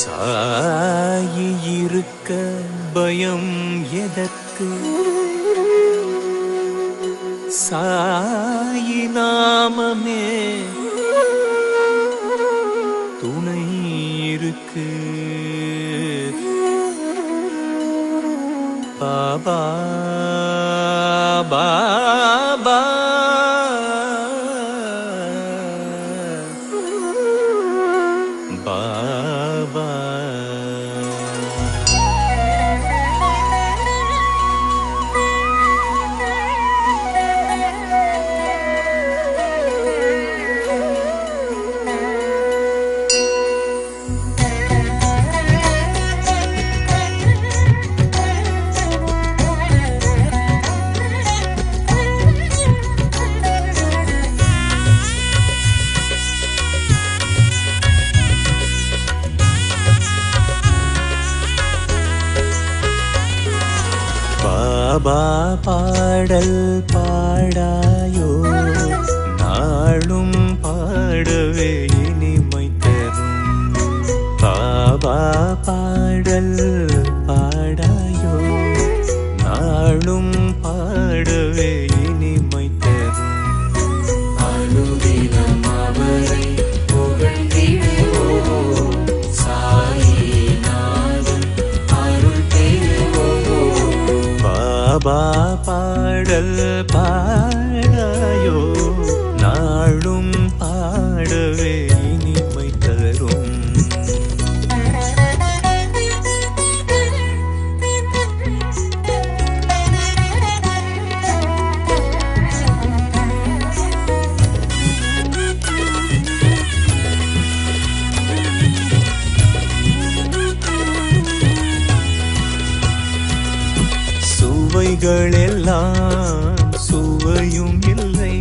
சாயி இருக்க பயம் எதற்கு? சாயி நாமமே துணை இருக்கு. பாபா பாபா பாபா. பாபா பாடல் பாடாயோ, நாளும் பாடவே இனிமை தரும். பாபா பாடல் பாடாயோ, நாளும் பாடவே இனிமை தரும். அனுதினம் அவரை புகழ்ந்திடுவோம், சாயிநாதன் அருள் பெறுவோம். பாபா பாடல் பாடாயோ, நாளும் பாடவே இனிமை தரும். சுவைகளெல்லாம் சுவையும் இல்லை,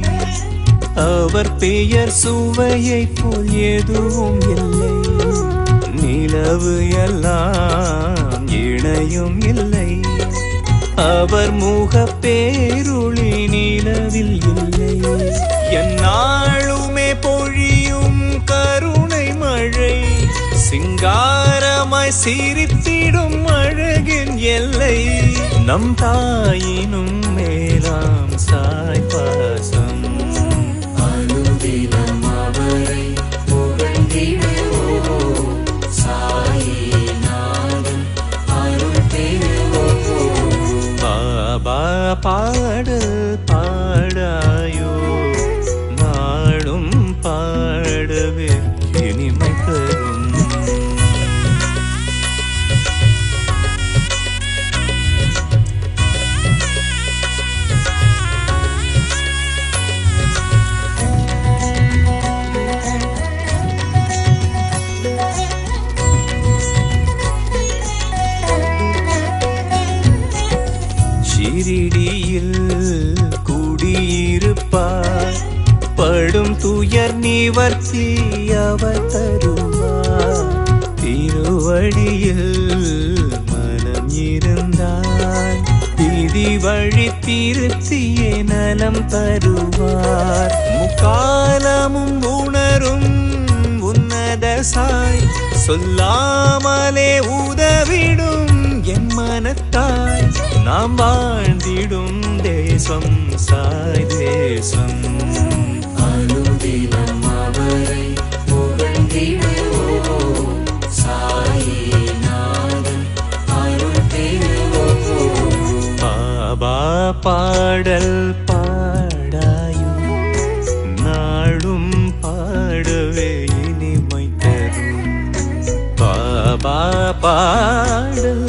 அவர் பெயர் சுவையை போல் எதுவும் இல்லை. நிலவு எல்லாம் இணையும் இல்லை, அவர் முக பேருளி நிலவில் இல்லை. எந்நாளுமே பொழியும் கருணை மழை, சிங்காரமாய் சிரித்திடும் அழகின் எல்லை. நம் தாயினும் மேலாம் சாய் பாசம். அனுதினம் அவரை புகழ்ந்திடுவோம், சாயிநாதன் அருள் பெறுவோம். பாபா பாடல் பாடாயோ, நாளும் பாடவே இனிமை தரும். ஷிரடியில் குடியிருப்பார், படும் துயர் நிவர்த்தி அவர் தருவார். திருவடியில் மனம் இருந்தார், விதி வழி திருத்தியே நலம் தருவார். முக்காலமும் உணரும் உன்னத சாய், சொல்லாமலே உதவிடும் என் மனத்தாய். நாம் வாழ்ந்திடும் தேசம் சாய் தேசம். அனுதினம் அவரை புகழ்ந்திடுவோம், சாயிநாதன் அருள் பெறுவோம். பாபா பாடல் பாடாயோ, நாளும் பாடவே இனிமை தரும். பாபா பாடல்